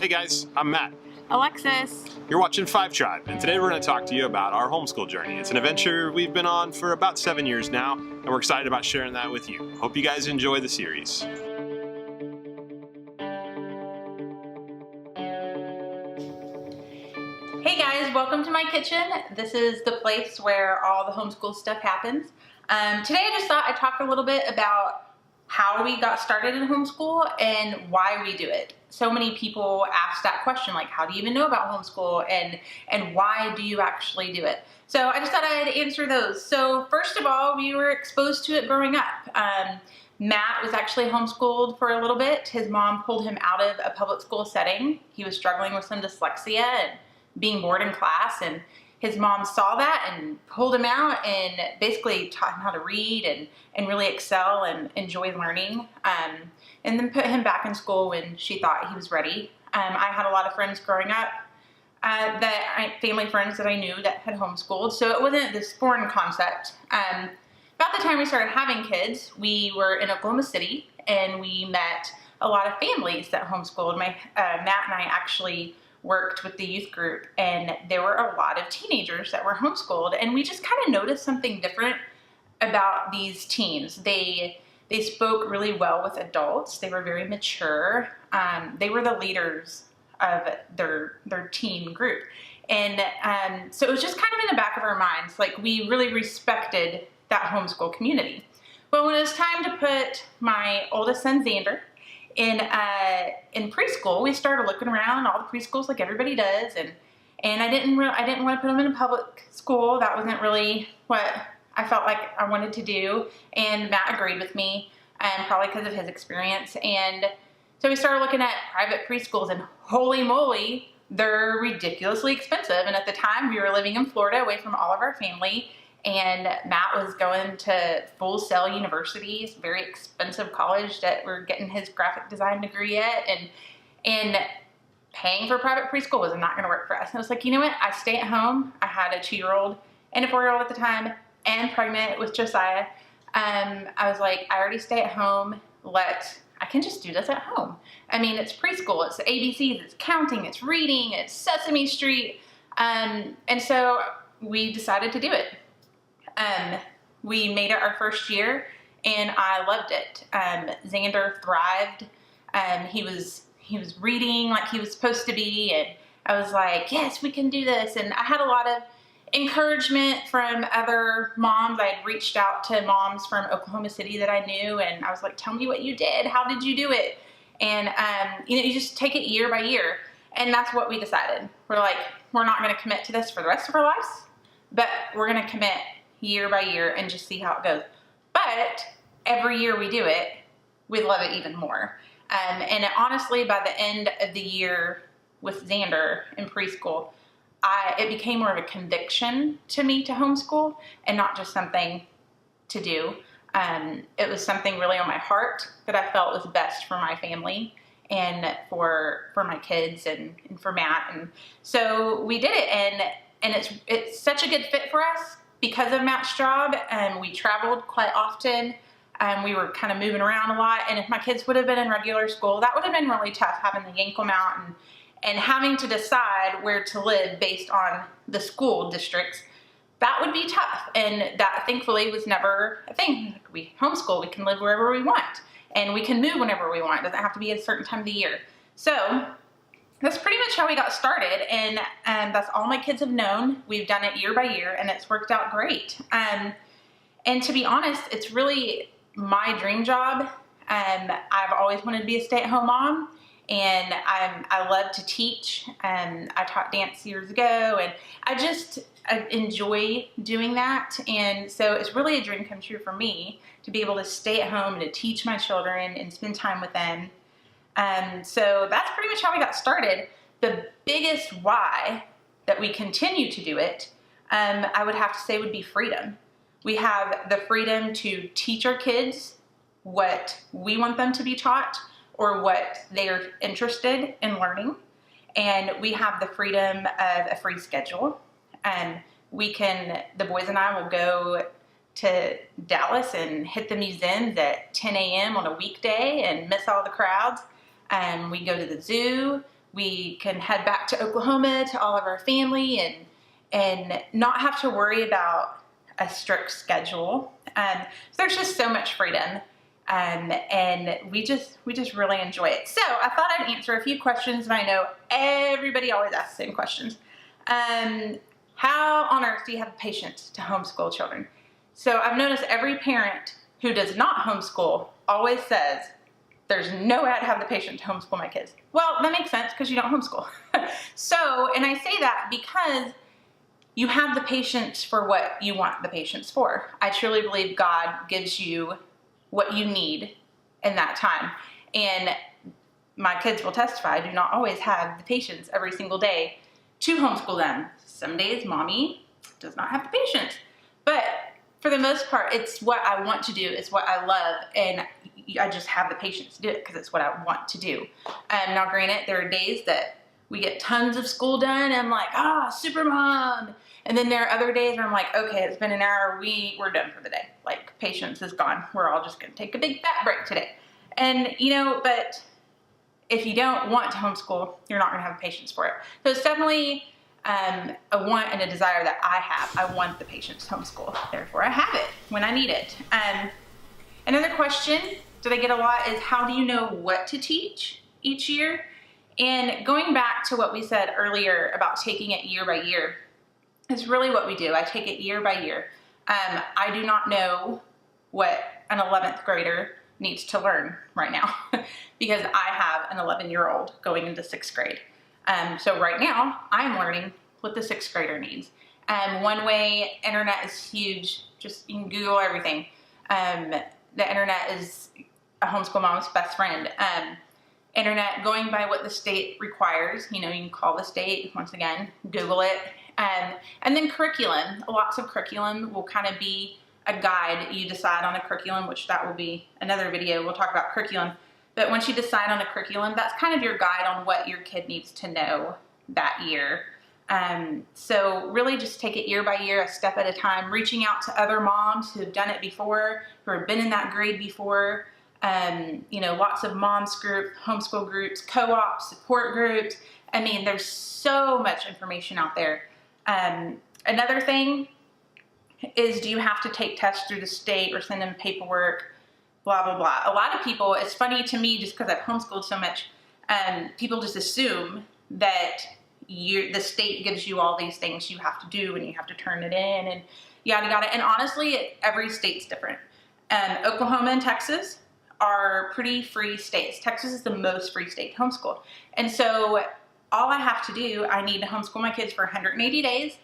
Hey guys, I'm Matt. Alexis. You're watching FiveTribe, and today we're going to talk to you about our homeschool journey. It's an adventure we've been on for about 7 years now, and we're excited about sharing that with you. Hope you guys enjoy the series. Hey guys, welcome to my kitchen. This is the place where all the homeschool stuff happens. Today I just thought I'd talk a little bit about how we got started in homeschool and why we do it. So many people ask that question, like, how do you even know about homeschool and why do you actually do it? So I just thought I'd answer those. So first of all, we were exposed to it growing up. Matt was actually homeschooled for a little bit. His mom pulled him out of a public school setting. He was struggling with some dyslexia and being bored in class, and his mom saw that and pulled him out and basically taught him how to read and really excel and enjoy learning, and then put him back in school when she thought he was ready. I had a lot of friends growing up, family friends that I knew that had homeschooled, so it wasn't this foreign concept. About the time we started having kids, we were in Oklahoma City and we met a lot of families that homeschooled. Matt and I actually worked with the youth group, and there were a lot of teenagers that were homeschooled, and we just kind of noticed something different about these teens. They spoke really well with adults. They were very mature. They were the leaders of their teen group, and so it was just kind of in the back of our minds, like we really respected that homeschool community. Well, when it was time to put my oldest son Xander in preschool, we started looking around all the preschools like everybody does, and I didn't want to put him in a public school. That wasn't really what I felt like I wanted to do, and Matt agreed with me, probably because of his experience. And so we started looking at private preschools, and holy moly, they're ridiculously expensive. And at the time, we were living in Florida away from all of our family, and Matt was going to Full Sail University, very expensive college that we're getting his graphic design degree at, and paying for private preschool was not going to work for us. And I was like, you know what? I stay at home. I had a 2-year-old and a 4-year-old at the time, and pregnant with Josiah. I was like, I already stay at home. I can just do this at home. I mean, it's preschool. It's the ABCs. It's counting. It's reading. It's Sesame Street. And so we decided to do it. We made it our first year, and I loved it. Xander thrived. He was reading like he was supposed to be, and I was like, yes, we can do this. And I had a lot of encouragement from other moms. I had reached out to moms from Oklahoma City that I knew, and I was like, tell me what you did. How did you do it? And you just take it year by year, and that's what we decided. We're like, we're not going to commit to this for the rest of our lives, but we're going to commit year by year and just see how it goes. But every year we do it, we love it even more. And honestly, by the end of the year with Xander in preschool, it became more of a conviction to me to homeschool and not just something to do. It was something really on my heart that I felt was best for my family and for my kids and for Matt. And so we did it, and it's such a good fit for us because of Matt's job. We traveled quite often. We were kind of moving around a lot, and if my kids would have been in regular school, that would have been really tough, having to yank them out and having to decide where to live based on the school districts. That would be tough, and that thankfully was never a thing. We homeschool, we can live wherever we want, and we can move whenever we want. It doesn't have to be a certain time of the year. So that's pretty much how we got started, and that's all my kids have known. We've done it year by year, and it's worked out great. And to be honest, it's really my dream job. I've always wanted to be a stay-at-home mom, and I love to teach. I taught dance years ago, and I enjoy doing that. And so it's really a dream come true for me to be able to stay at home and to teach my children and spend time with them. So that's pretty much how we got started. The biggest why that we continue to do it, I would have to say, would be freedom. We have the freedom to teach our kids what we want them to be taught or what they are interested in learning. And we have the freedom of a free schedule. The boys and I will go to Dallas and hit the museums at 10 a.m. on a weekday and miss all the crowds. We go to the zoo. we can head back to Oklahoma to all of our family and not have to worry about a strict schedule. There's just so much freedom, and we just really enjoy it. So I thought I'd answer a few questions, and I know everybody always asks the same questions. How on earth do you have the patience to homeschool children? So I've noticed every parent who does not homeschool always says, there's no way I'd have the patience to homeschool my kids. Well, that makes sense because you don't homeschool. And I say that because you have the patience for what you want the patience for. I truly believe God gives you what you need in that time. And my kids will testify, I do not always have the patience every single day to homeschool them. Some days mommy does not have the patience, but for the most part, it's what I want to do, it's what I love, and I just have the patience to do it because it's what I want to do. Now granted, there are days that we get tons of school done and I'm like, super mom. And then there are other days where I'm like, okay, it's been an hour, we're done for the day. Like, patience is gone. We're all just gonna take a big fat break today. And but if you don't want to homeschool, you're not gonna have patience for it. So it's definitely a want and a desire that I have. I want the patience to homeschool. Therefore, I have it when I need it. Another question that I get a lot is, how do you know what to teach each year? And going back to what we said earlier about taking it year by year is really what we do. I take it year by year. I do not know what an 11th grader needs to learn right now because I have an 11-year-old going into 6th grade. So right now, I'm learning what the 6th grader needs. One way, internet is huge. Just, you can Google everything. The internet is a homeschool mom's best friend. Internet, going by what the state requires, you can call the state, once again, Google it. And then curriculum. Lots of curriculum will kind of be a guide. You decide on a curriculum, which that will be another video. We'll talk about curriculum. But once you decide on a curriculum, that's kind of your guide on what your kid needs to know that year. So really just take it year by year, a step at a time, reaching out to other moms who have done it before, who have been in that grade before. Lots of moms group, homeschool groups, co-ops, support groups. I mean, there's so much information out there. Another thing is, do you have to take tests through the state or send them paperwork? Blah, blah, blah. A lot of people, it's funny to me just because I've homeschooled so much, people just assume that the state gives you all these things you have to do and you have to turn it in and yada, yada. And honestly, every state's different. Oklahoma and Texas are pretty free states. Texas is the most free state to homeschool. And so all I have to do, I need to homeschool my kids for 180 days,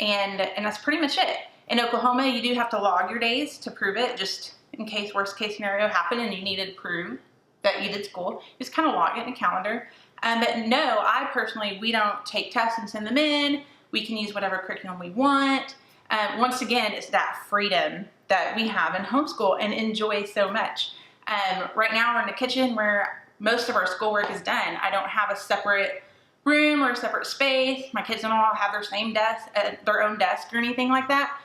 and that's pretty much it. In Oklahoma, you do have to log your days to prove it, just in case worst case scenario happened and you needed to prove that you did school. Just kind of log it in a calendar. But no, I personally, we don't take tests and send them in. We can use whatever curriculum we want. Once again, it's that freedom that we have in homeschool and enjoy so much. Right now we're in the kitchen where most of our schoolwork is done. I don't have a separate room or a separate space. My kids don't all have their same desk, their own desk or anything like that.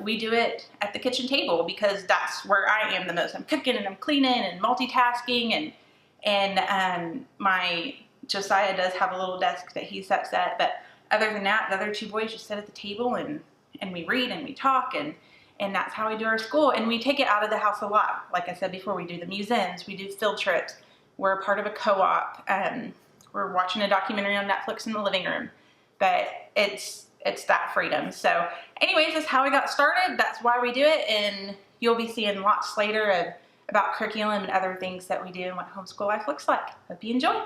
We do it at the kitchen table because that's where I am the most. I'm cooking and I'm cleaning and multitasking, and my Josiah does have a little desk that he sets at, but other than that, the other two boys just sit at the table and we read and we talk, and that's how we do our school. And we take it out of the house a lot. Like I said before, we do the museums, we do field trips, we're a part of a co-op, we're watching a documentary on Netflix in the living room, but it's that freedom. So anyways, that's how we got started. That's why we do it. And you'll be seeing lots later about curriculum and other things that we do and what homeschool life looks like. Hope you enjoy.